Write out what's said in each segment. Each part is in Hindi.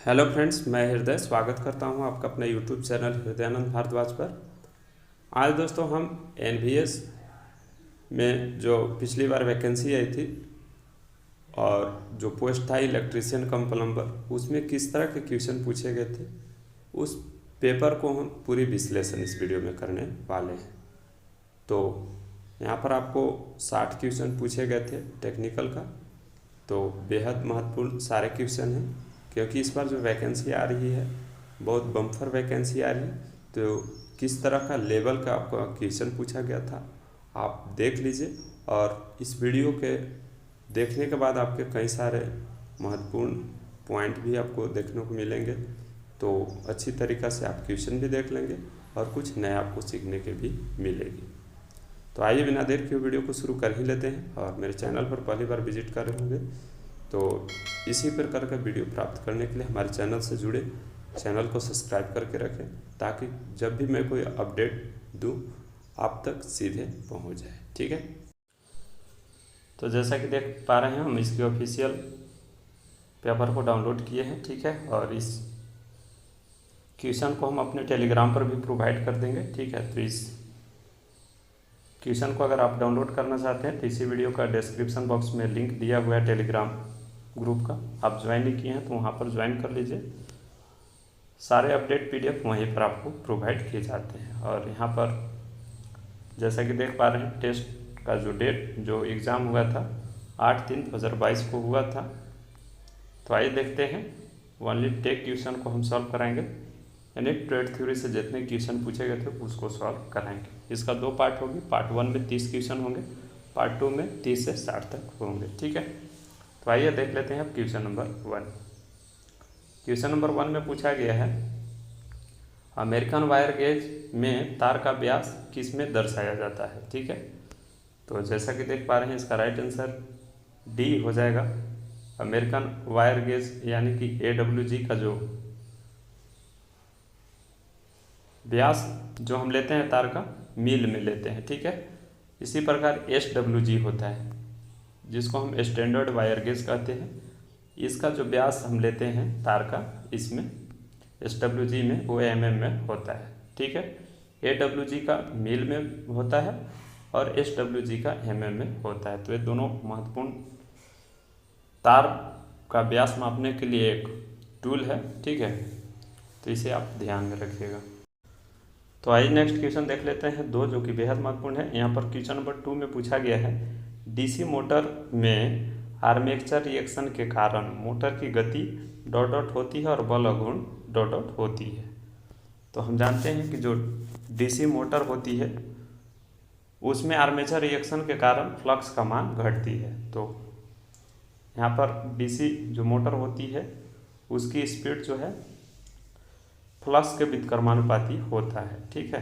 हेलो फ्रेंड्स, मैं हृदय स्वागत करता हूं आपका अपने यूट्यूब चैनल हृदयानंद भारद्वाज पर। आज दोस्तों हम एनवीएस में जो पिछली बार वैकेंसी आई थी और जो पोस्ट था इलेक्ट्रीशियन कम प्लम्बर, उसमें किस तरह के क्वेश्चन पूछे गए थे उस पेपर को हम पूरी विश्लेषण इस वीडियो में करने वाले हैं। तो यहाँ पर आपको 60 क्वेश्चन पूछे गए थे टेक्निकल का। तो बेहद महत्वपूर्ण सारे क्वेश्चन हैं, क्योंकि इस बार जो वैकेंसी आ रही है बहुत बम्पर वैकेंसी आ रही है। तो किस तरह का लेवल का आपका क्वेश्चन पूछा गया था आप देख लीजिए, और इस वीडियो के देखने के बाद आपके कई सारे महत्वपूर्ण पॉइंट भी आपको देखने को मिलेंगे। तो अच्छी तरीक़ा से आप क्वेश्चन भी देख लेंगे और कुछ नया आपको सीखने के भी मिलेगी। तो आइए बिना देर के वीडियो को शुरू कर ही लेते हैं। और मेरे चैनल पर पहली बार विजिट कर रहे होंगे तो इसी प्रकार का वीडियो प्राप्त करने के लिए हमारे चैनल से जुड़े, चैनल को सब्सक्राइब करके रखें, ताकि जब भी मैं कोई अपडेट दूं आप तक सीधे पहुंच जाए। ठीक है, तो जैसा कि देख पा रहे हैं हम इसके ऑफिशियल पेपर को डाउनलोड किए हैं। ठीक है, और इस क्वेश्चन को हम अपने टेलीग्राम पर भी प्रोवाइड कर देंगे। ठीक है, तो इस क्वेश्चन को अगर आप डाउनलोड करना चाहते हैं तो इसी वीडियो का डिस्क्रिप्शन बॉक्स में लिंक दिया हुआ है टेलीग्राम ग्रुप का। आप ज्वाइन नहीं किए हैं तो वहाँ पर ज्वाइन कर लीजिए। सारे अपडेट पीडीएफ वहीं पर आपको प्रोवाइड किए जाते हैं। और यहाँ पर जैसा कि देख पा रहे हैं टेस्ट का जो डेट जो एग्ज़ाम हुआ था 8/3/2022 को हुआ था। तो आइए देखते हैं ओनली टेक क्वेश्चन को हम सॉल्व कराएंगे, यानी ट्रेड थ्योरी से जितने क्वेश्चन पूछे गए थे उसको सॉल्व कराएंगे। इसका 2 पार्ट होगी। पार्ट 1 में 30 क्वेश्चन होंगे, पार्ट 2 में 30 से 60 तक होंगे। ठीक है, तो आइए देख लेते हैं अब क्वेश्चन नंबर 1। क्वेश्चन नंबर 1 में पूछा गया है अमेरिकन वायर गेज में तार का व्यास किस में दर्शाया जाता है। ठीक है, तो जैसा कि देख पा रहे हैं इसका राइट आंसर डी हो जाएगा। अमेरिकन वायर गेज यानी कि AWG का जो व्यास जो हम लेते हैं तार का मील में लेते हैं। ठीक है, इसी प्रकार SWG होता है जिसको हम स्टैंडर्ड वायर गेज कहते हैं। इसका जो व्यास हम लेते हैं तार का इसमें SWG में वो mm में होता है। ठीक है, AWG का मील में होता है और SWG का mm में होता है। तो ये दोनों महत्वपूर्ण तार का व्यास मापने के लिए एक टूल है। ठीक है, तो इसे आप ध्यान में रखिएगा। तो आइए नेक्स्ट क्वेश्चन देख लेते हैं 2, जो कि बेहद महत्वपूर्ण है। यहाँ पर क्वेश्चन नंबर 2 में पूछा गया है डीसी मोटर में आर्मेचर रिएक्शन के कारण मोटर की गति ... होती है और बल गुण ... होती है। तो हम जानते हैं कि जो डीसी मोटर होती है उसमें आर्मेचर रिएक्शन के कारण फ्लक्स का मान घटती है। तो यहाँ पर डीसी जो मोटर होती है उसकी स्पीड जो है फ्लक्स के व्युत्क्रमानुपाती होता है। ठीक है,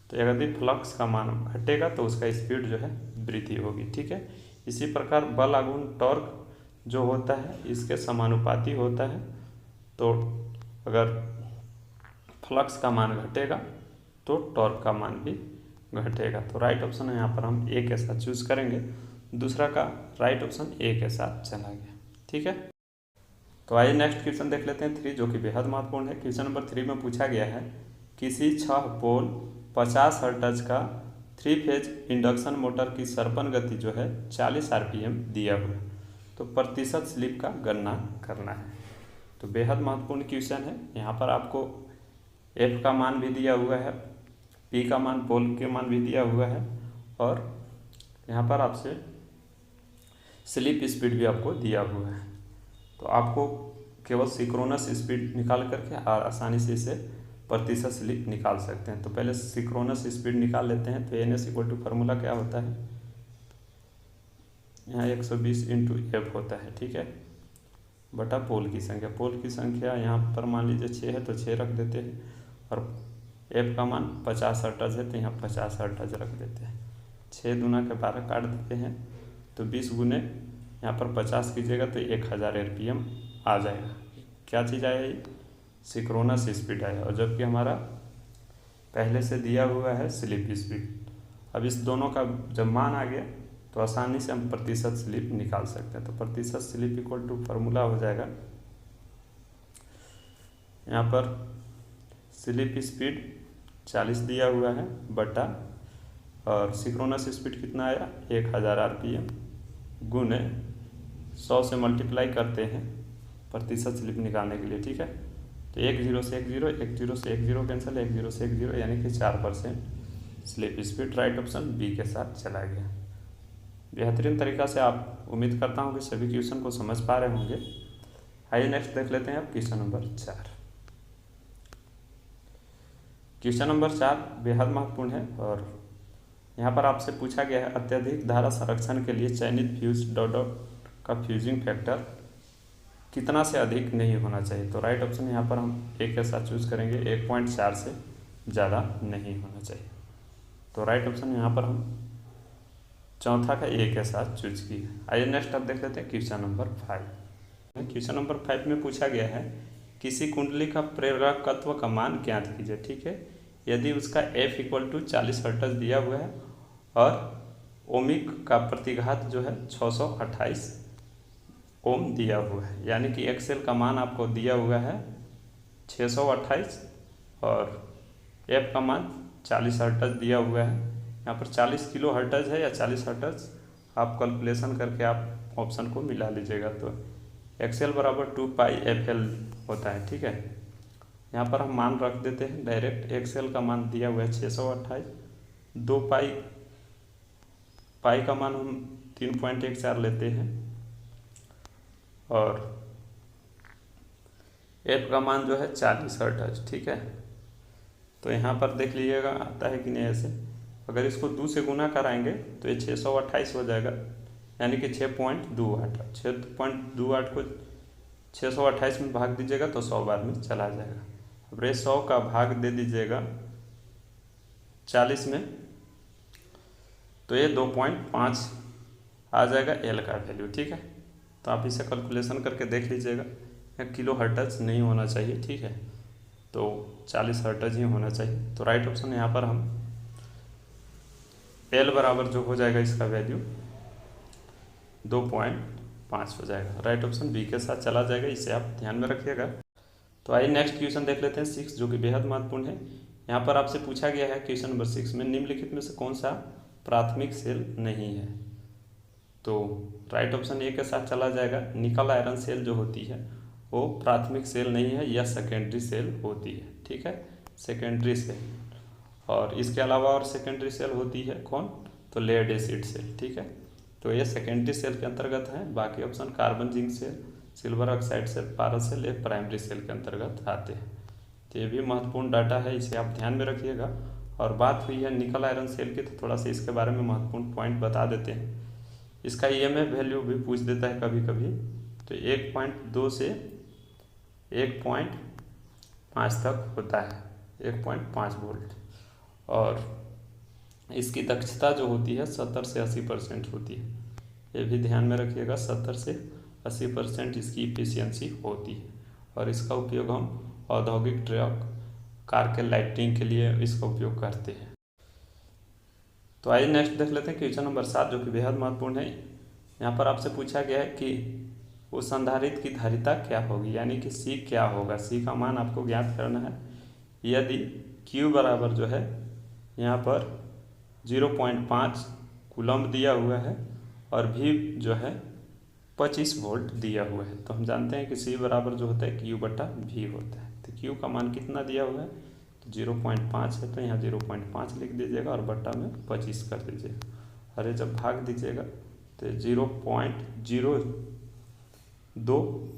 तो यदि फ्लक्स का मान घटेगा तो उसका स्पीड जो है वृद्धि होगी। ठीक है, इसी प्रकार बल आघूर्ण टॉर्क जो होता है इसके समानुपाती होता है। तो अगर फ्लक्स का मान घटेगा तो टॉर्क का मान भी घटेगा। तो राइट ऑप्शन है यहाँ पर हम ए के साथ चूज करेंगे। दूसरा का राइट ऑप्शन ए के साथ चला गया। ठीक है, तो आइए नेक्स्ट क्वेश्चन देख लेते हैं 3, जो कि बेहद महत्वपूर्ण है। क्वेश्चन नंबर 3 में पूछा गया है किसी 6 पोल 50 हर्ट्ज का 3 फेज इंडक्शन मोटर की सरपन गति जो है 40 RPM दिया हुआ है, तो प्रतिशत स्लिप का गणना करना है। तो बेहद महत्वपूर्ण क्वेश्चन है। यहाँ पर आपको F का मान भी दिया हुआ है, P का मान, पोल के मान भी दिया हुआ है, और यहाँ पर आपसे स्लिप स्पीड भी आपको दिया हुआ है। तो आपको केवल सिंक्रोनस स्पीड निकाल करके और आसानी से इसे प्रतिशत स्लिप निकाल सकते हैं। तो पहले सिंक्रोनस स्पीड निकाल लेते हैं। तो NS = फार्मूला क्या होता है, यहाँ 120 × F होता है। ठीक है, बटा पोल की संख्या। पोल की संख्या यहाँ पर मान लीजिए 6 है तो 6 रख देते हैं, और F का मान 50 हर्ट्ज है तो यहाँ 50 हर्ट्ज रख देते हैं। 6 दूना के 12 काट देते हैं, तो 20 गुने यहाँ पर 50 कीजिएगा तो 1000 RPM आ जाएगा। क्या चीज़ आया, सिंक्रोनस स्पीड आया, और जबकि हमारा पहले से दिया हुआ है स्लिप स्पीड। अब इस दोनों का जब मान आ गया तो आसानी से हम प्रतिशत स्लिप निकाल सकते हैं। तो प्रतिशत स्लिप = फार्मूला हो जाएगा यहाँ पर स्लिप स्पीड 40 दिया हुआ है बटा, और सिंक्रोनस स्पीड कितना आया 1000 RPM गुने 100 से मल्टीप्लाई करते हैं प्रतिशत स्लिप निकालने के लिए। ठीक है, तो 1 0 से 1 0, 1 0 से 1 0 कैंसिल, 1 0 से 1 0, यानी कि 4% slip speed. Right option B के साथ चला गया। बेहतरीन तरीक़ा से आप उम्मीद करता हूँ कि सभी क्वेश्चन को समझ पा रहे होंगे। आइए नेक्स्ट देख लेते हैं अब क्वेश्चन नंबर 4। क्वेश्चन नंबर 4 बेहद महत्वपूर्ण है और यहाँ पर आपसे पूछा गया है अत्यधिक धारा संरक्षण के लिए चयनित फ्यूज डॉट का फ्यूजिंग फैक्टर कितना से अधिक नहीं होना चाहिए। तो राइट ऑप्शन यहाँ पर हम एक के साथ चूज करेंगे, 1.4 से ज़्यादा नहीं होना चाहिए। तो राइट ऑप्शन यहाँ पर हम चौथा का एक के साथ चूज किया। आइए नेक्स्ट अब देख लेते हैं क्वेश्चन नंबर 5। क्वेश्चन नंबर 5 में पूछा गया है किसी कुंडली का प्रेरकत्व का मान ज्ञात कीजिए। ठीक है, यदि उसका F = 40 हर्ट्ज दिया हुआ है और ओमिक का प्रतिघात जो है 628 ओम दिया हुआ है, यानी कि एक्सेल का मान आपको दिया हुआ है 628 और F का मान 40 हर्ट्ज दिया हुआ है। यहाँ पर 40 किलो हर्ट्ज है या 40 हर्ट्ज, आप कैलकुलेशन करके आप ऑप्शन को मिला लीजिएगा। तो एक्सेल बराबर 2πfl होता है। ठीक है, यहाँ पर हम मान रख देते हैं डायरेक्ट। एक्सेल का मान दिया हुआ है 628, 2 पाई का मान हम 3.14 लेते हैं और एफ का मान जो है 40 हर्ट्ज। ठीक है, तो यहाँ पर देख लीजिएगा आता है कि नहीं। ऐसे अगर इसको 2 से गुना कराएंगे तो ये 628 हो जाएगा, यानी कि 6.28। 6.28 को 628 में भाग दीजिएगा तो 100 बार में चला जाएगा। अब ये 100 का भाग दे दीजिएगा 40 में, तो ये 2.5 आ जाएगा एल का वैल्यू। ठीक है, तो आप इसे कैलकुलेशन करके देख लीजिएगा। किलो हर्ट्ज नहीं होना चाहिए। ठीक है, तो 40 हर्ट्ज ही होना चाहिए। तो राइट ऑप्शन यहाँ पर हम एल बराबर जो हो जाएगा इसका वैल्यू 2.5 हो जाएगा। राइट ऑप्शन बी के साथ चला जाएगा, इसे आप ध्यान में रखिएगा। तो आइए नेक्स्ट क्वेश्चन देख लेते हैं 6, जो कि बेहद महत्वपूर्ण है। यहाँ पर आपसे पूछा गया है क्वेश्चन नंबर 6 में निम्नलिखित में से कौन सा प्राथमिक सेल नहीं है। तो राइट ऑप्शन ए के साथ चला जाएगा। निकल आयरन सेल जो होती है वो प्राथमिक सेल नहीं है, यह सेकेंडरी सेल होती है। ठीक है, सेकेंडरी सेल। और इसके अलावा और सेकेंडरी सेल होती है कौन, तो लेड एसिड सेल। ठीक है, तो ये सेकेंडरी सेल के अंतर्गत है। बाकी option carbon zinc cell, silver oxide cell, पारस सेल, एक प्राइमरी सेल के अंतर्गत आते हैं। तो ये भी महत्वपूर्ण डाटा है, इसे आप ध्यान में रखिएगा। और बात हुई है निकल आयरन सेल की, तो थोड़ा सा इसके बारे में महत्वपूर्ण पॉइंट बता देते हैं। इसका EMF वैल्यू भी पूछ देता है कभी कभी। तो 1.2 से 1.5 तक होता है, 1.5 वोल्ट। और इसकी दक्षता जो होती है 70 से 80% होती है। ये भी ध्यान में रखिएगा, 70 से 80% इसकी इफिशियंसी होती है। और इसका उपयोग हम औद्योगिक ट्रक, कार के लाइटिंग के लिए इसका उपयोग करते हैं। तो आइए नेक्स्ट देख लेते हैं क्वेश्चन नंबर 7, जो कि बेहद महत्वपूर्ण है। यहाँ पर आपसे पूछा गया है कि उस संधारित्र की धारिता क्या होगी, यानी कि C क्या होगा। C का मान आपको ज्ञात करना है। यदि Q बराबर जो है यहाँ पर 0.5 कूलम्ब दिया हुआ है और V जो है 25 वोल्ट दिया हुआ है, तो हम जानते हैं कि C बराबर जो होता है Q/V होता है। तो Q का मान कितना दिया हुआ है, तो 0.5 है, तो यहाँ 0.5 लिख दीजिएगा और बट्टा में 25 कर दीजिएगा। अरे जब भाग दीजिएगा तो 0.02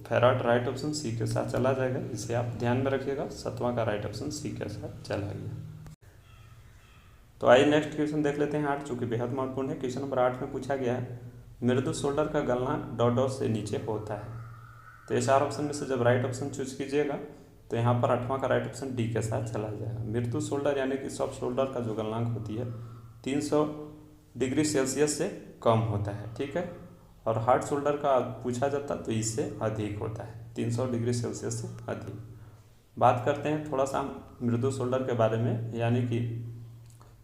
फैराड राइट ऑप्शन C के साथ चला जाएगा। इसे आप ध्यान में रखिएगा, 7वां का राइट ऑप्शन C के साथ चला गया। तो आइए नेक्स्ट क्वेश्चन देख लेते हैं 8, जो कि बेहद महत्वपूर्ण है। क्वेश्चन नंबर 8 में पूछा गया है मृदु सोल्डर का गलनांक डॉट से नीचे होता है। तो ये 4 ऑप्शन में से जब राइट ऑप्शन चूज कीजिएगा तो यहाँ पर 8वां का राइट ऑप्शन D के साथ चला जाएगा। मृदु सोल्डर यानी कि सॉफ्ट सोल्डर का जो गलनांक होती है 300 डिग्री सेल्सियस से कम होता है। ठीक है, और हार्ड सोल्डर का पूछा जाता तो इससे अधिक होता है, 300 डिग्री सेल्सियस से अधिक। बात करते हैं थोड़ा सा मृदु सोल्डर के बारे में, यानी कि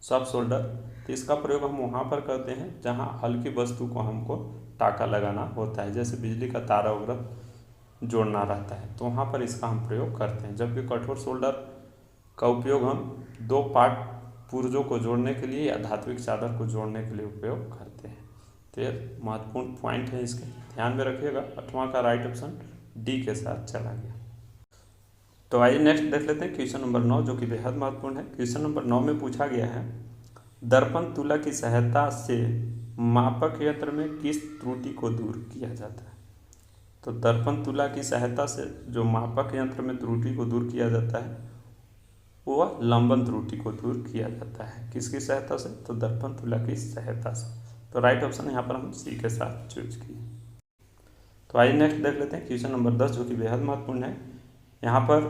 सॉफ्ट सोल्डर। तो इसका प्रयोग हम वहाँ पर करते हैं जहाँ हल्की वस्तु को हमको टाका लगाना होता है, जैसे बिजली का तार वगैरह जोड़ना रहता है, तो वहाँ पर इसका हम प्रयोग करते हैं। जबकि कठोर सोल्डर का उपयोग हम दो पार्ट पुर्जों को जोड़ने के लिए या धात्विक चादर को जोड़ने के लिए उपयोग करते हैं। तो ये महत्वपूर्ण पॉइंट है, इसके ध्यान में रखिएगा। 8वां का राइट ऑप्शन डी के साथ चला गया। तो आइए नेक्स्ट देख लेते हैं क्वेश्चन नंबर 9, जो कि बेहद महत्वपूर्ण है। क्वेश्चन नंबर 9 में पूछा गया है, दर्पण तुला की सहायता से मापक यंत्र में किस त्रुटि को दूर किया जाता है। तो दर्पण तुला की सहायता से जो मापक यंत्र में त्रुटि को दूर किया जाता है वह लंबन त्रुटि को दूर किया जाता है। किसकी सहायता से? तो दर्पण तुला की सहायता से। तो राइट ऑप्शन यहाँ पर हम सी के साथ चूज किए। तो आइए नेक्स्ट देख लेते हैं क्वेश्चन नंबर 10, जो कि बेहद महत्वपूर्ण है। यहाँ पर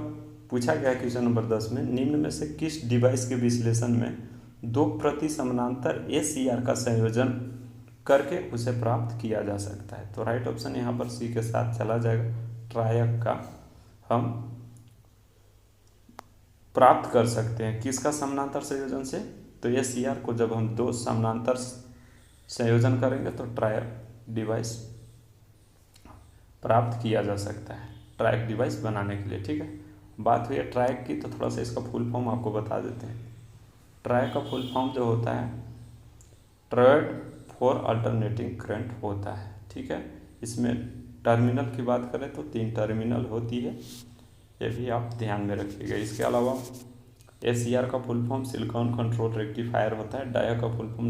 पूछा गया है क्वेश्चन नंबर 10 में, निम्न में से किस डिवाइस के विश्लेषण में 2 प्रति समानांतर ACR का संयोजन करके उसे प्राप्त किया जा सकता है। तो राइट ऑप्शन यहाँ पर सी के साथ चला जाएगा। ट्रायक का हम प्राप्त कर सकते हैं किसका समानांतर संयोजन से? तो ACR को जब हम 2 समानांतर संयोजन करेंगे तो ट्रायक डिवाइस प्राप्त किया जा सकता है, ट्रायक डिवाइस बनाने के लिए। ठीक है, बात हुई है ट्रायक की, तो थोड़ा सा इसका फुल फॉर्म आपको बता देते हैं। ट्रायक का फुल फॉर्म जो होता है ट्रायड फॉर अल्टरनेटिंग करंट होता है। ठीक है, इसमें टर्मिनल की बात करें तो 3 टर्मिनल होती है, ये भी आप ध्यान में रखिएगा। इसके अलावा ACR का full form silicon control rectifier होता है। डाया का full form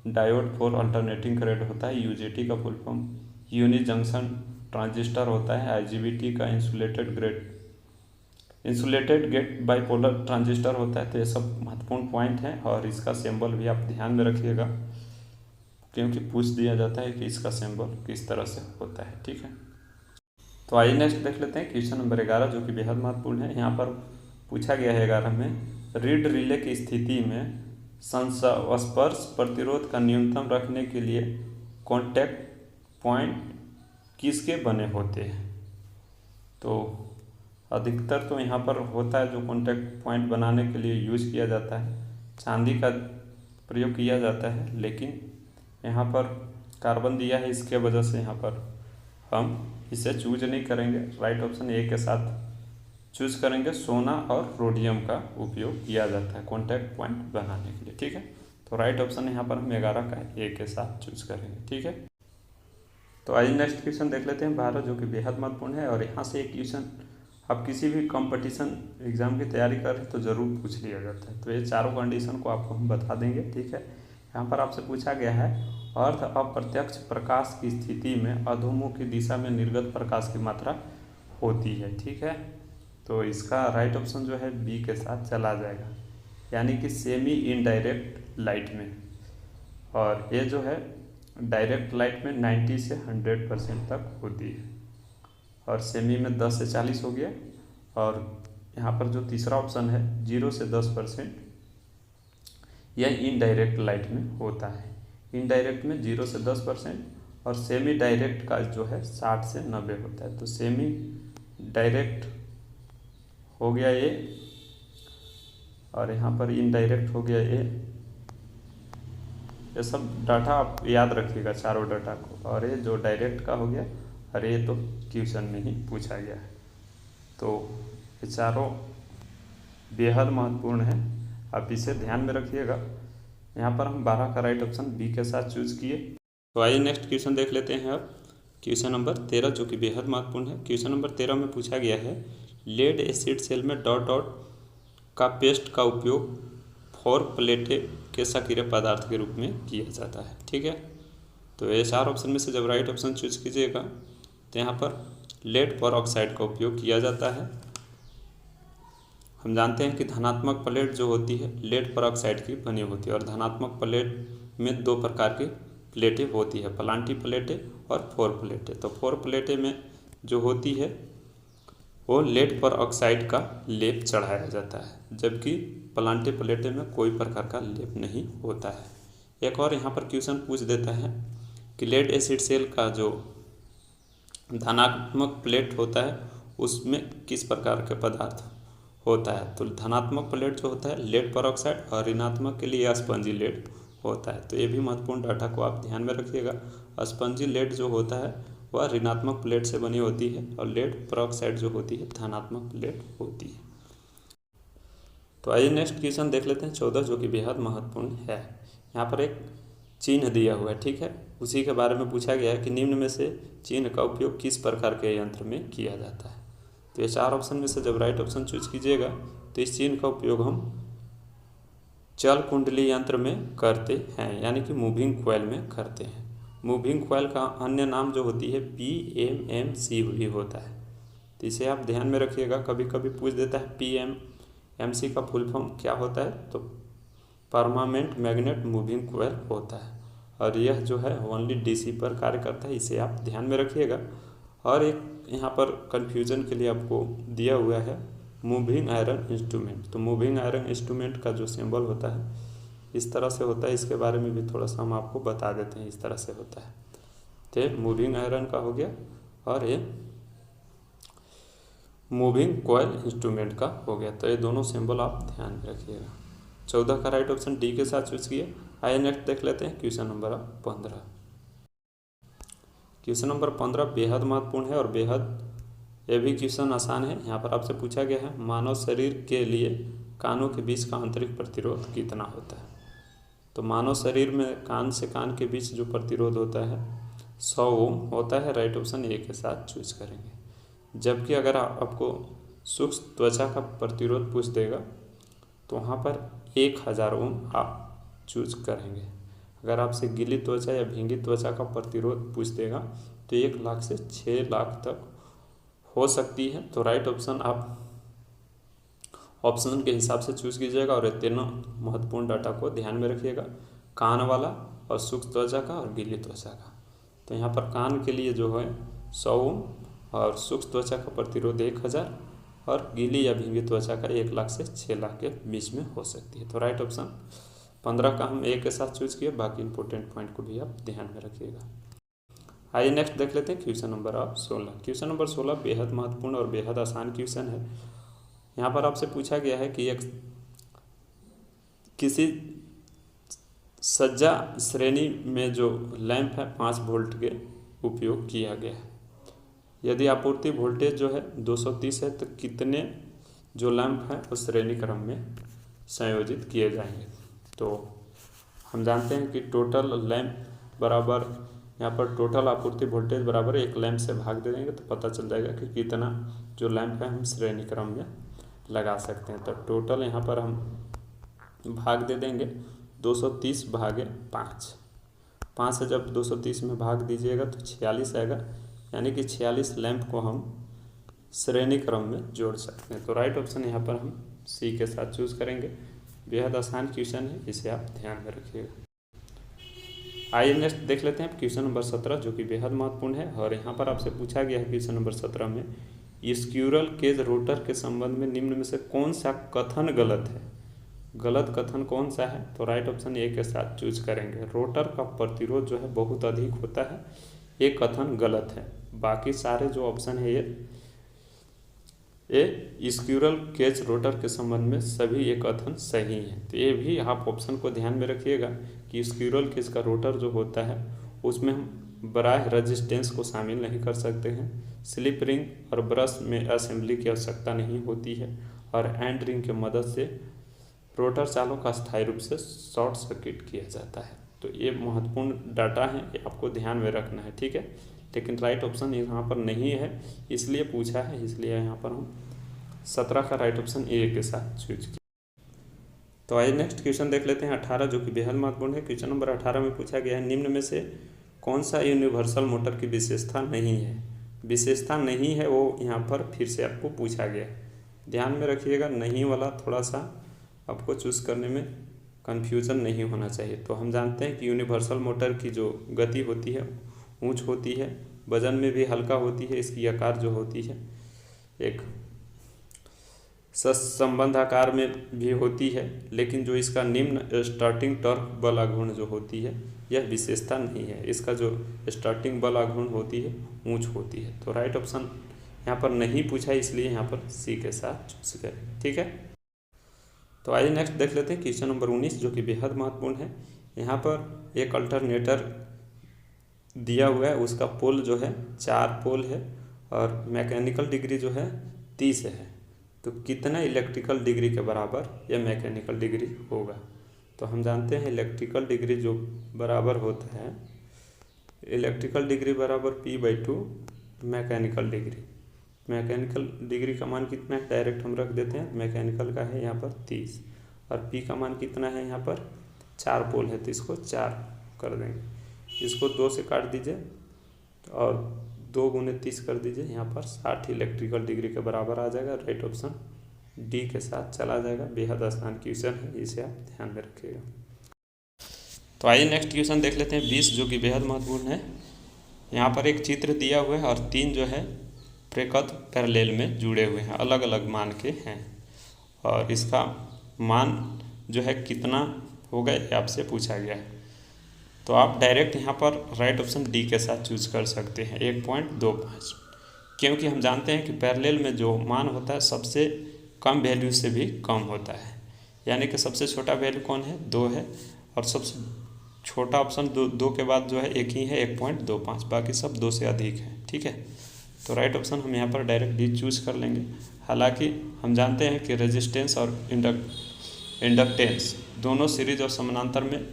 diode for alternating current होता है। UJT का full form unijunction transistor होता है। IGBT का इंसुलेटेड गेट बाइपोलर ट्रांजिस्टर होता है। तो ये सब महत्वपूर्ण पॉइंट हैं और इसका सिंबल भी आप ध्यान में रखिएगा, क्योंकि पूछ दिया जाता है कि इसका सिंबल किस तरह से होता है। ठीक है, तो आइए नेक्स्ट देख लेते हैं क्वेश्चन नंबर 11, जो कि बेहद महत्वपूर्ण है। यहाँ पर पूछा गया है 11 में, रीड रिले की स्थिति में संस्पर्श प्रतिरोध का न्यूनतम रखने के लिए कॉन्टैक्ट पॉइंट किसके बने होते हैं। तो अधिकतर तो यहाँ पर होता है, जो कॉन्टैक्ट पॉइंट बनाने के लिए यूज किया जाता है, चांदी का प्रयोग किया जाता है। लेकिन यहाँ पर कार्बन दिया है, इसके वजह से यहाँ पर हम इसे चूज नहीं करेंगे। राइट ऑप्शन ए के साथ चूज करेंगे। सोना और रोडियम का उपयोग किया जाता है कॉन्टैक्ट पॉइंट बनाने के लिए। ठीक है, तो राइट ऑप्शन यहाँ पर हम 11 का ए के साथ चूज करेंगे। ठीक है, तो आइए नेक्स्ट क्वेश्चन देख लेते हैं 12, जो कि बेहद महत्वपूर्ण है। और यहाँ से एक क्वेश्चन आप किसी भी कंपटीशन एग्जाम की तैयारी कर रहे हैं तो ज़रूर पूछ लिया जाता है। तो ये चारों कंडीशन को आपको हम बता देंगे। ठीक है, यहाँ पर आपसे पूछा गया है, अर्ध अप्रत्यक्ष प्रकाश की स्थिति में अधोमुखी दिशा में निर्गत प्रकाश की मात्रा होती है। ठीक है, तो इसका राइट ऑप्शन जो है बी के साथ चला जाएगा, यानी कि सेमी इनडायरेक्ट लाइट में। और ये जो है डायरेक्ट लाइट में 90 से 100% तक होती है, और सेमी में 10 से 40 हो गया। और यहाँ पर जो तीसरा ऑप्शन है 0 से 10%, यह इनडायरेक्ट लाइट में होता है। इनडायरेक्ट में 0 से 10% और सेमी डायरेक्ट का जो है 60 से 90 होता है। तो सेमी डायरेक्ट हो गया ये, और यहाँ पर इनडायरेक्ट हो गया ये सब डाटा आप याद रखिएगा, चारों डाटा को। और ये जो डायरेक्ट का हो गया, और ये तो क्वेश्चन में ही पूछा गया है। तो ये चारों बेहद महत्वपूर्ण है, आप इसे ध्यान में रखिएगा। यहाँ पर हम 12 का राइट ऑप्शन बी के साथ चूज किए। तो आइए नेक्स्ट क्वेश्चन देख लेते हैं अब क्वेश्चन नंबर 13, जो कि बेहद महत्वपूर्ण है। क्वेश्चन नंबर 13 में पूछा गया है, लेड एसिड सेल में डॉट डॉट का पेस्ट का उपयोग फॉर प्लेटे के सक्रिय पदार्थ के रूप में किया जाता है। ठीक है, तो ये 4 ऑप्शन में से जब राइट ऑप्शन चूज कीजिएगा तो यहाँ पर लेड परऑक्साइड का उपयोग किया जाता है। हम जानते हैं कि धनात्मक प्लेट जो होती है लेड परऑक्साइड की बनी होती है, और धनात्मक प्लेट में 2 प्रकार की प्लेटें होती है, प्लांटी प्लेटें और 4 प्लेटें। तो 4 प्लेटें में जो होती है वो लेड परऑक्साइड का लेप चढ़ाया जाता है, जबकि प्लांटी प्लेटें में कोई प्रकार का लेप नहीं होता है। एक और यहाँ पर क्वेश्चन पूछ देता है कि लेड एसिड सेल का जो धनात्मक प्लेट होता है उसमें किस प्रकार के पदार्थ होता है। तो धनात्मक प्लेट जो होता है लेड परऑक्साइड, और ऋणात्मक के लिए स्पंजी लेड होता है। तो ये भी महत्वपूर्ण डाटा को आप ध्यान में रखिएगा। स्पंजी लेड जो होता है वह ऋणात्मक प्लेट से बनी होती है और लेड पेरोक्साइड जो होती है धनात्मक प्लेट होती है। तो आइए नेक्स्ट क्वेश्चन देख लेते हैं 14, जो कि बेहद महत्वपूर्ण है। यहाँ पर एक चिन्ह दिया हुआ है, ठीक है, उसी के बारे में पूछा गया है कि निम्न में से चिन्ह का उपयोग किस प्रकार के यंत्र में किया जाता है। तो ये 4 ऑप्शन में से जब राइट ऑप्शन चूज कीजिएगा तो इस चिन्ह का उपयोग हम चल कुंडली यंत्र में करते हैं, यानी कि मूविंग कॉइल में करते हैं। मूविंग कॉइल का अन्य नाम जो होती है PMMC भी होता है, तो इसे आप ध्यान में रखिएगा। कभी कभी पूछ देता है PMMC का फुल फॉर्म क्या होता है, तो परमानेंट मैग्नेट मूविंग कॉइल होता है, और यह जो है ओनली DC पर कार्य करता है, इसे आप ध्यान में रखिएगा। और एक यहाँ पर कन्फ्यूजन के लिए आपको दिया हुआ है मूविंग आयरन इंस्ट्रूमेंट। तो मूविंग आयरन इंस्ट्रूमेंट का जो सिंबल होता है इस तरह से होता है, इसके बारे में भी थोड़ा सा हम आपको बता देते हैं। इस तरह से होता है, तो मूविंग आयरन का हो गया और ये मूविंग कॉइल इंस्ट्रूमेंट का हो गया। तो ये दोनों सिंबल आप ध्यान में रखिएगा। 14 का राइट ऑप्शन डी के साथ चूज किए। आइए नेक्स्ट देख लेते हैं क्वेश्चन नंबर 15। क्वेश्चन नंबर 15 बेहद महत्वपूर्ण है और बेहद यह भी क्वेश्चन आसान है। यहाँ पर आपसे पूछा गया है मानव शरीर के लिए कानों के बीच का आंतरिक प्रतिरोध कितना होता है। तो मानव शरीर में कान से कान के बीच जो प्रतिरोध होता है 100 ओम होता है। राइट ऑप्शन ए के साथ चूज करेंगे। जबकि अगर आपको सूक्ष्म त्वचा का प्रतिरोध पूछ देगा तो वहाँ पर 1000 ओम आप चूज करेंगे। अगर आपसे गीली त्वचा या भींगी त्वचा का प्रतिरोध पूछ देगा तो 1 लाख से 6 लाख तक हो सकती है। तो राइट ऑप्शन आप ऑप्शन के हिसाब से चूज कीजिएगा और तीनों महत्वपूर्ण डाटा को ध्यान में रखिएगा, कान वाला और सूक्ष्म त्वचा का और गीली त्वचा का। तो यहाँ पर कान के लिए जो है 100 ओम और सूक्ष्म त्वचा का प्रतिरोध 1000 और गीली या भींगी त्वचा का 1 लाख से 6 लाख के बीच में हो सकती है। तो राइट ऑप्शन 15 का हम ए के साथ चूज किए। बाकी इंपॉर्टेंट पॉइंट को भी आप ध्यान में रखिएगा। आइए नेक्स्ट देख लेते हैं क्वेश्चन नंबर 16। क्वेश्चन नंबर 16 बेहद महत्वपूर्ण और बेहद आसान क्वेश्चन है। यहाँ पर आपसे पूछा गया है कि एक किसी सज्जा श्रेणी में जो लैंप है 5 वोल्ट के उपयोग किया गया है। यदि आपूर्ति वोल्टेज जो है 230 है तो कितने जो लैंप हैं उस श्रेणी क्रम में संयोजित किए जाएंगे। तो हम जानते हैं कि टोटल लैंप बराबर, यहाँ पर टोटल आपूर्ति वोल्टेज बराबर एक लैंप से भाग दे देंगे तो पता चल जाएगा कि कितना जो लैंप है हम श्रेणी क्रम में लगा सकते हैं। तो टोटल यहाँ पर हम भाग दे देंगे 230 भागे 5। 5 से जब 230 में भाग दीजिएगा तो 46 आएगा, यानी कि 46 लैंप को हम श्रेणी क्रम में जोड़ सकते हैं। तो राइट ऑप्शन यहाँ पर हम सी के साथ चूज करेंगे। बेहद आसान क्वेश्चन है, इसे आप ध्यान में रखिएगा। आइए नेक्स्ट देख लेते हैं क्वेश्चन नंबर 17, जो कि बेहद महत्वपूर्ण है। और यहाँ पर आपसे पूछा गया है क्वेश्चन नंबर 17 में स्क्यूरल केज रोटर के संबंध में निम्न में से कौन सा कथन गलत है। गलत कथन कौन सा है, तो राइट ऑप्शन ए के साथ चूज करेंगे। रोटर का प्रतिरोध जो है बहुत अधिक होता है, ये कथन गलत है। बाकी सारे जो ऑप्शन है ये स्क्यूरल केज रोटर के संबंध में सभी ये कथन सही है। तो ये भी आप ऑप्शन को ध्यान में रखिएगा कि स्क्यूरल केज का रोटर जो होता है उसमें हम ब्राह रेजिस्टेंस को शामिल नहीं कर सकते हैं। स्लिप रिंग और ब्रश में असेंबली की आवश्यकता नहीं होती है और एंड रिंग की मदद से रोटर चालों का स्थायी रूप से शॉर्ट सर्किट किया जाता है। तो ये महत्वपूर्ण डाटा है, ये आपको ध्यान में रखना है, ठीक है। लेकिन राइट ऑप्शन यहाँ पर नहीं है, इसलिए पूछा है, इसलिए यहाँ पर हम 17 का राइट ऑप्शन ए के साथ चूज किया। तो आइए नेक्स्ट क्वेश्चन देख लेते हैं 18, जो कि बेहद महत्वपूर्ण है। क्वेश्चन नंबर 18 में पूछा गया है निम्न में से कौन सा यूनिवर्सल मोटर की विशेषता नहीं है। विशेषता नहीं है वो यहाँ पर फिर से आपको पूछा गया है, ध्यान में रखिएगा। नहीं वाला थोड़ा सा आपको चूज करने में कन्फ्यूज़न नहीं होना चाहिए। तो हम जानते हैं कि यूनिवर्सल मोटर की जो गति होती है ऊंच होती है, वजन में भी हल्का होती है, इसकी आकार जो होती है एक संबंध आकार में भी होती है, लेकिन जो इसका निम्न स्टार्टिंग टॉर्क बल आघूर्ण जो होती है यह विशेषता नहीं है। इसका जो स्टार्टिंग बल आघूर्ण होती है ऊंच होती है। तो राइट ऑप्शन यहाँ पर नहीं पूछा, इसलिए यहाँ पर सी के साथ चूज करें, ठीक है। तो आइए नेक्स्ट देख लेते हैं क्वेश्चन नंबर 19, जो कि बेहद महत्वपूर्ण है। यहाँ पर एक अल्टरनेटर दिया हुआ है उसका पोल जो है 4 पोल है और मैकेनिकल डिग्री जो है 30 है। तो कितना इलेक्ट्रिकल डिग्री के बराबर यह मैकेनिकल डिग्री होगा? तो हम जानते हैं इलेक्ट्रिकल डिग्री जो बराबर होता है, इलेक्ट्रिकल डिग्री बराबर P/2 mechanical degree. Mechanical degree का मान कितना है डायरेक्ट हम रख देते हैं, मैकेनिकल का है यहाँ पर 30 और P का मान कितना है यहाँ पर 4 पोल है तो इसको 4 कर देंगे। इसको 2 से काट दीजिए और 2 × 30 कर दीजिए, यहाँ पर 60 इलेक्ट्रिकल डिग्री के बराबर आ जाएगा। राइट ऑप्शन डी के साथ चला जाएगा। बेहद आसान क्वेश्चन है, इसे आप ध्यान में रखिएगा। तो आइए नेक्स्ट क्वेश्चन देख लेते हैं 20, जो कि बेहद महत्वपूर्ण है। यहाँ पर एक चित्र दिया हुआ है और 3 जो है प्रेकथ पैरेलल में जुड़े हुए हैं, अलग अलग मान के हैं और इसका मान जो है कितना होगा ये आपसे पूछा गया है। तो आप डायरेक्ट यहाँ पर राइट ऑप्शन डी के साथ चूज कर सकते हैं 1.25, क्योंकि हम जानते हैं कि पैरेलल में जो मान होता है सबसे कम वैल्यू से भी कम होता है, यानी कि सबसे छोटा वैल्यू कौन है 2 है और सबसे छोटा ऑप्शन 2 के बाद जो है एक ही है 1.25, बाकी सब 2 से अधिक है। ठीक है, तो राइट ऑप्शन हम यहाँ पर डायरेक्ट डी चूज कर लेंगे। हालांकि हम जानते हैं कि रेजिस्टेंस और इंडक्टेंस दोनों सीरीज और समानांतर में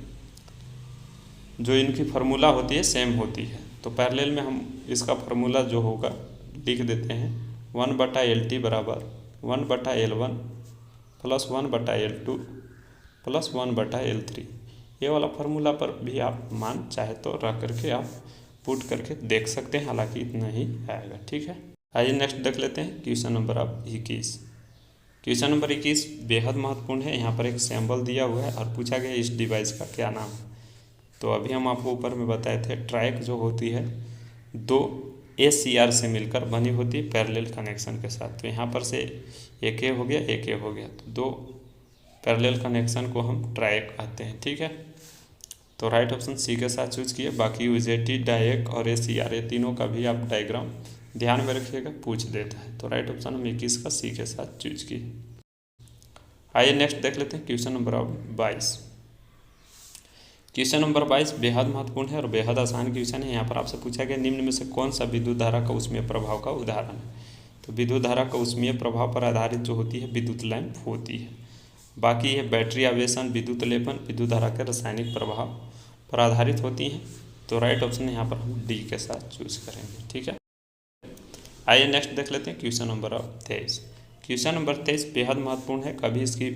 जो इनकी फार्मूला होती है सेम होती है। तो पैरेलल में हम इसका फार्मूला जो होगा लिख देते हैं 1/LT बराबर 1/L1 plus 1/L2 plus 1/L3। ये वाला फार्मूला पर भी आप मान चाहे तो रख करके आप पुट करके देख सकते हैं, हालांकि इतना ही आएगा। ठीक है, आइए नेक्स्ट देख लेते हैं क्वेश्चन नंबर 21। क्वेश्चन नंबर 21 बेहद महत्वपूर्ण है। यहाँ पर एक सैम्बल दिया हुआ है और पूछा गया इस डिवाइस का क्या नाम है। तो अभी हम आपको ऊपर में बताए थे ट्रैक जो होती है 2 ACR से मिलकर बनी होती है पैरेलल कनेक्शन के साथ। तो यहाँ पर से एक ए हो गया, एक ए हो गया, तो 2 पैरेलल कनेक्शन को हम ट्रैक कहते हैं। ठीक है, तो राइट ऑप्शन सी के साथ चूज किए। बाकी UJT, डायक और ACR ये तीनों का भी आप डायग्राम ध्यान में रखिएगा, पूछ देता है। तो राइट ऑप्शन हम 21 का सी के साथ चूज किए। आइए नेक्स्ट देख लेते हैं क्वेश्चन नंबर 22। क्वेश्चन नंबर 22 बेहद महत्वपूर्ण है और बेहद आसान क्वेश्चन है। यहाँ पर आपसे पूछा गया निम्न में से कौन सा विद्युत धारा का ऊष्मीय प्रभाव का उदाहरण है। तो विद्युत धारा का ऊष्मीय प्रभाव पर आधारित जो होती है विद्युत लैंप होती है। बाकी है बैटरी आवेशन, विद्युत लेपन, विद्युत धारा के रासायनिक प्रभाव पर आधारित होती हैं। तो राइट ऑप्शन यहाँ पर हम डी के साथ चूज करेंगे। ठीक है, आइए नेक्स्ट देख लेते हैं क्वेश्चन नंबर 23। क्वेश्चन नंबर 23 बेहद महत्वपूर्ण है। कभी इसकी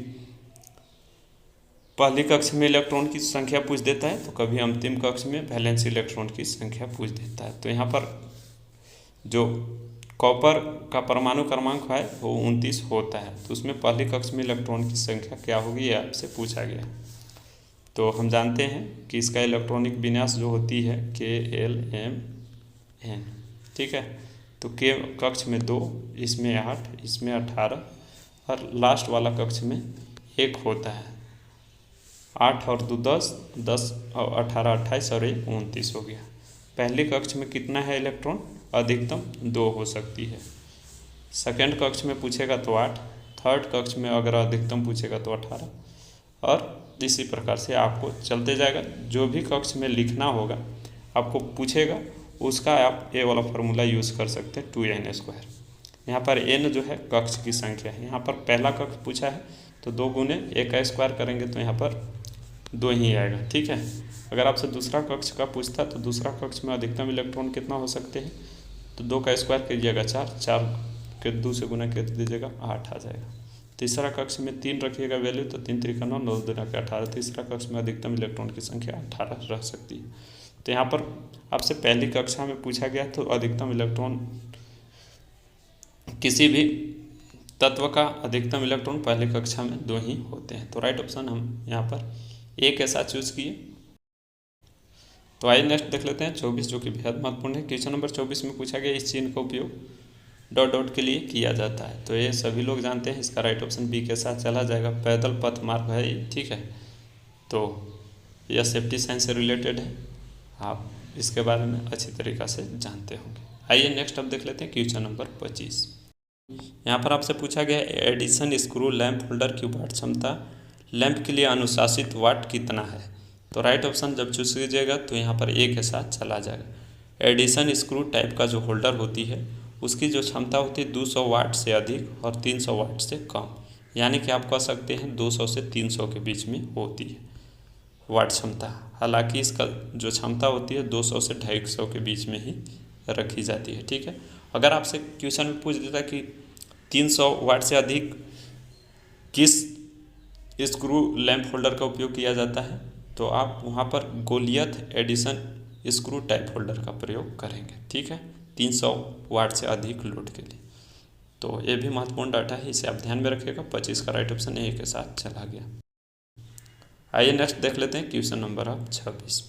पहली कक्ष में इलेक्ट्रॉन की संख्या पूछ देता है, तो कभी अंतिम कक्ष में वैलेंस इलेक्ट्रॉन की संख्या पूछ देता है। तो यहाँ पर जो कॉपर का परमाणु क्रमांक है वो 29 होता है, तो उसमें पहली कक्ष में इलेक्ट्रॉन की संख्या क्या होगी ये आपसे पूछा गया। तो हम जानते हैं कि इसका इलेक्ट्रॉनिक विन्यास जो होती है KLMN। ठीक है, तो के कक्ष में 2, इसमें 8, इसमें 18 और लास्ट वाला कक्ष में 1 होता है। 8 और 2 10, 10 और 18 28 और 1 29 हो गया। पहली कक्ष में कितना है इलेक्ट्रॉन? अधिकतम 2 हो सकती है। सेकेंड कक्ष में पूछेगा तो 8, थर्ड कक्ष में अगर अधिकतम पूछेगा तो 18 और इसी प्रकार से आपको चलते जाएगा। जो भी कक्ष में लिखना होगा आपको पूछेगा उसका आप ये वाला फार्मूला यूज़ कर सकते हैं 2n²। यहाँ पर n जो है कक्ष की संख्या है। यहाँ पर पहला कक्ष पूछा है तो 2 × 1² करेंगे तो यहाँ पर 2 ही आएगा। ठीक है, अगर आपसे दूसरा कक्ष का पूछता तो दूसरा कक्ष में अधिकतम इलेक्ट्रॉन कितना हो सकते हैं, तो 2 का स्क्वायर कीजिएगा 4, 4 के 2 से गुना कर दीजिएगा 8 आ जाएगा। तीसरा कक्ष में 3 रखिएगा वैल्यू तो 3 × 3 = 9, 9 × 2 = 18। तीसरा कक्ष में अधिकतम इलेक्ट्रॉन की संख्या 18 रह सकती है। तो यहाँ पर आपसे पहली कक्षा में पूछा गया तो अधिकतम इलेक्ट्रॉन किसी भी तत्व का अधिकतम इलेक्ट्रॉन पहली कक्षा में 2 ही होते हैं। तो राइट ऑप्शन हम यहाँ पर ए के साथ चूज किए। तो आइए नेक्स्ट देख लेते हैं 24, जो कि बेहद महत्वपूर्ण है। क्वेश्चन नंबर 24 में पूछा गया इस चिन्ह का उपयोग डॉट डॉट के लिए किया जाता है। तो ये सभी लोग जानते हैं, इसका राइट ऑप्शन बी के साथ चला जाएगा। पैदल पथ मार्ग है ये। ठीक है, तो यह सेफ्टी साइंस से रिलेटेड है, आप इसके बारे में अच्छी तरीक़ा से जानते होंगे। आइए नेक्स्ट अब देख लेते हैं क्वेश्चन नंबर 25। यहाँ पर आपसे पूछा गया एडिसन स्क्रू लैंप होल्डर की वाट क्षमता लैंप के लिए अनुशासित वाट कितना है। तो राइट ऑप्शन जब चूज कीजिएगा तो यहाँ पर ए के साथ चला जाएगा। एडिशन स्क्रू टाइप का जो होल्डर होती है उसकी जो क्षमता होती है 200 वाट से अधिक और 300 वाट से कम, यानी कि आप कह सकते हैं 200 से 300 के बीच में होती है वाट क्षमता। हालांकि इसका जो क्षमता होती है 200 से 250 के बीच में ही रखी जाती है। ठीक है, अगर आपसे क्वेश्चन में पूछ देता कि 300 वाट से अधिक किस स्क्रू लैंप होल्डर का उपयोग किया जाता है, तो आप वहाँ पर Goliath Edison screw type holder का प्रयोग करेंगे। ठीक है, 300 वाट से अधिक लोड के लिए। तो ये भी महत्वपूर्ण डाटा है, इसे आप ध्यान में रखिएगा। 25 का राइट ऑप्शन ए के साथ चला गया। आइए नेक्स्ट देख लेते हैं क्वेश्चन नंबर 26।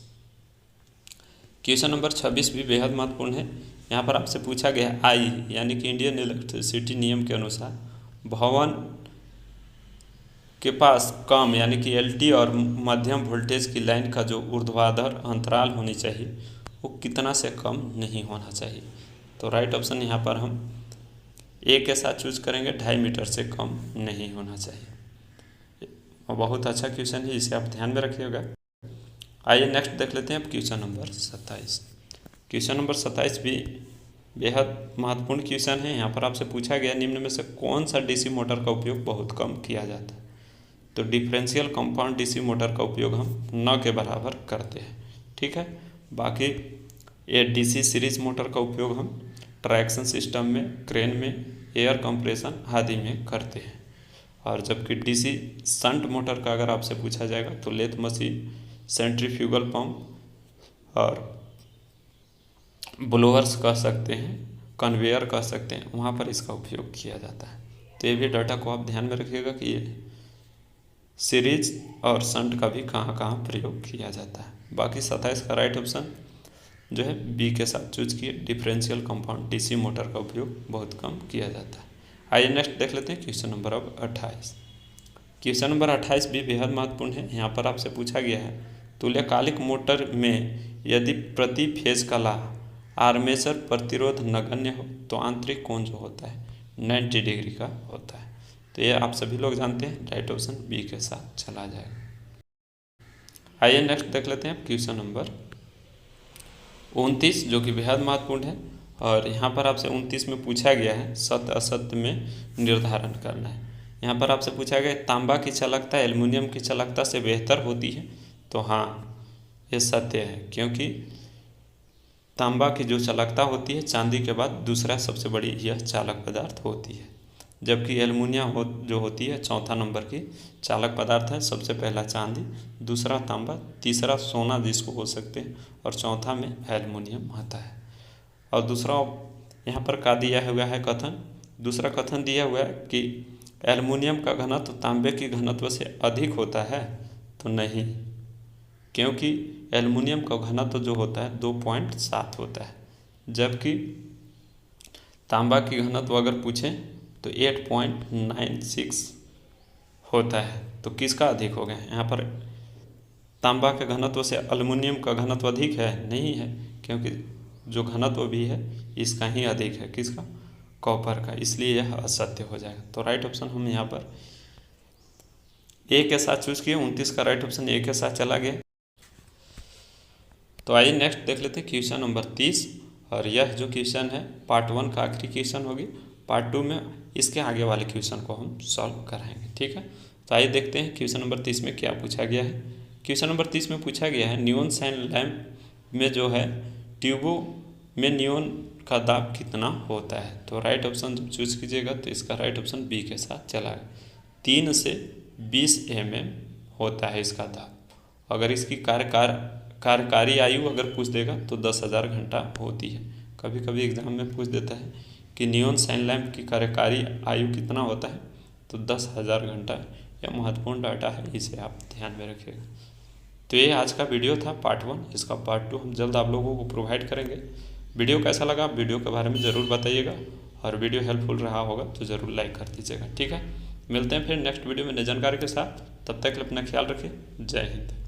क्वेश्चन नंबर 26 भी बेहद महत्वपूर्ण है। यहाँ पर आपसे पूछा गया आई यानी कि इंडियन इलेक्ट्रिसिटी नियम के अनुसार भवन के पास कम यानी कि एलटी और मध्यम वोल्टेज की लाइन का जो ऊर्ध्वाधर अंतराल होनी चाहिए वो कितना से कम नहीं होना चाहिए। तो राइट ऑप्शन यहाँ पर हम ए के साथ चूज करेंगे, 2.5 मीटर से कम नहीं होना चाहिए। और बहुत अच्छा क्वेश्चन है, इसे आप ध्यान में रखिएगा। आइए नेक्स्ट देख लेते हैं अब क्वेश्चन नंबर 27। क्वेश्चन नंबर 27 भी बेहद महत्वपूर्ण क्वेश्चन है। यहाँ पर आपसे पूछा गया निम्न में से कौन सा डीसी मोटर का उपयोग बहुत कम किया जाता है। तो डिफरेंशियल कंपाउंड डीसी मोटर का उपयोग हम न के बराबर करते हैं। ठीक है, बाकी ये डीसी सीरीज मोटर का उपयोग हम ट्रैक्शन सिस्टम में, क्रेन में, एयर कंप्रेशन आदि में करते हैं। और जबकि डीसी शंट मोटर का अगर आपसे पूछा जाएगा तो लेथ मशीन, सेंट्रीफ्यूगल पंप और ब्लोअर्स कह सकते हैं, कन्वेयर कह सकते हैं, वहाँ पर इसका उपयोग किया जाता है। तो ये भी डाटा को आप ध्यान में रखिएगा कि ये सीरीज और शंट का भी कहाँ कहाँ प्रयोग किया जाता है। बाकी 27 का राइट ऑप्शन जो है बी के साथ चूज किए, डिफरेंशियल कंपाउंड डीसी मोटर का उपयोग बहुत कम किया जाता है। आइए नेक्स्ट देख लेते हैं क्वेश्चन नंबर अब 28। क्वेश्चन नंबर 28 भी बेहद महत्वपूर्ण है। यहाँ पर आपसे पूछा गया है तुल्यकालिक मोटर में यदि प्रति फेज का लाभ आर्मेचर प्रतिरोध नगण्य हो तो आंतरिक कोण जो होता है 90 डिग्री का होता है। तो ये आप सभी लोग जानते हैं, राइट ऑप्शन बी के साथ चला जाएगा। आइए नेक्स्ट देख लेते हैं क्वेश्चन नंबर 29 जो कि बेहद महत्वपूर्ण है। और यहाँ पर आपसे 29 में पूछा गया है सत्य असत्य में निर्धारण करना है। यहाँ पर आपसे पूछा गया तांबा की चालकता एल्युमिनियम की चालकता से बेहतर होती है। तो हाँ, ये सत्य है, क्योंकि तांबा की जो चालकता होती है चांदी के बाद दूसरा सबसे बड़ी यह चालक पदार्थ होती है, जबकि एल्युमिनियम जो होती है चौथा नंबर की चालक पदार्थ है। सबसे पहला चांदी, दूसरा तांबा, तीसरा सोना जिसको बोल सकते हैं, और चौथा में एल्युमिनियम आता है। और दूसरा यहाँ पर क्या दिया हुआ है कथन, दूसरा कथन दिया हुआ है कि एल्युमिनियम का घनत्व तांबे की घनत्व से अधिक होता है। तो नहीं, क्योंकि एल्युमिनियम का घनत्व जो होता है 2.7 होता है, जबकि तांबा की घनत्व अगर पूछें तो 8.96 होता है। तो किसका अधिक हो गया? यहाँ पर तांबा के घनत्व से एल्युमिनियम का घनत्व अधिक है? नहीं है, क्योंकि जो घनत्व भी है इसका ही अधिक है। किसका? कॉपर का, इसलिए यह असत्य हो जाएगा। तो राइट ऑप्शन हम यहाँ पर ए के साथ चूज किए। 29 का राइट ऑप्शन ए के साथ चला गया। तो आइए नेक्स्ट देख लेते हैं क्वेश्चन नंबर 30। और यह जो क्वेश्चन है पार्ट 1 का आखिरी क्वेश्चन होगी। पार्ट 2 में इसके आगे वाले क्वेश्चन को हम सॉल्व कराएंगे। ठीक है, तो आइए देखते हैं क्वेश्चन नंबर 30 में क्या पूछा गया है। क्वेश्चन नंबर 30 में पूछा गया है नियॉन साइन लैंप में जो है ट्यूबों में नियॉन का दाब कितना होता है। तो राइट ऑप्शन जब चूज कीजिएगा तो इसका राइट ऑप्शन बी के साथ चला है। 3 से 20 mm होता है इसका दाब। अगर इसकी कार्यकारी आयु अगर पूछ देगा तो 10,000 घंटा होती है। कभी कभी एग्जाम में पूछ देता है कि नियॉन साइन लैंप की कार्यकारी आयु कितना होता है, तो 10,000 घंटा। यह महत्वपूर्ण डाटा है, इसे आप ध्यान में रखिएगा। तो ये आज का वीडियो था पार्ट 1। इसका पार्ट 2 हम जल्द आप लोगों को प्रोवाइड करेंगे। वीडियो कैसा लगा आप वीडियो के बारे में ज़रूर बताइएगा, और वीडियो हेल्पफुल रहा होगा तो ज़रूर लाइक कर दीजिएगा। ठीक है, मिलते हैं फिर नेक्स्ट वीडियो में नई जानकारी के साथ। तब तक अपना ख्याल रखिए। जय हिंद।